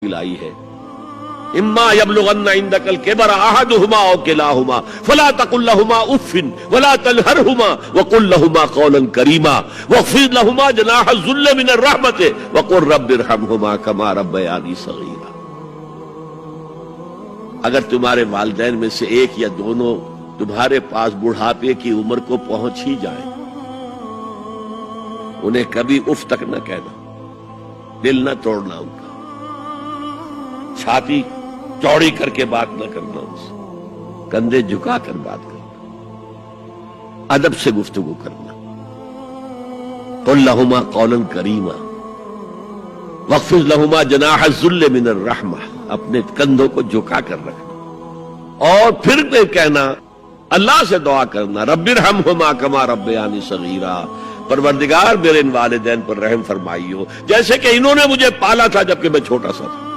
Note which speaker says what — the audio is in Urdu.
Speaker 1: لائی ہے اما یبلغن عندک الکبر احدہما او کلاہما فلا تقل لہما اف ولا تنہرہما وقل لہما قولا کریما واخفض لہما جناح الذل من الرحمۃ وقل رب ارحمہما کما ربیانی صغیرا۔ اگر تمہارے والدین میں سے ایک یا دونوں تمہارے پاس بڑھاپے کی عمر کو پہنچ ہی جائیں، انہیں کبھی اف تک نہ کہنا، دل نہ توڑنا ان کا، چھاتی چوڑی کر کے بات نہ کرنا، ان سے کندھے جھکا کر بات کرنا، ادب سے گفتگو کرنا۔ قل لہما قولا کریما واخفض لہما جناح الذل من الرحمہ، اپنے کندھوں کو جھکا کر رکھنا، اور پھر کہنا، اللہ سے دعا کرنا، رب ارحمہما کما ربیانی صغیرا، پروردگار میرے ان والدین پر رحم فرمائیو جیسے کہ انہوں نے مجھے پالا تھا جبکہ میں چھوٹا سا تھا۔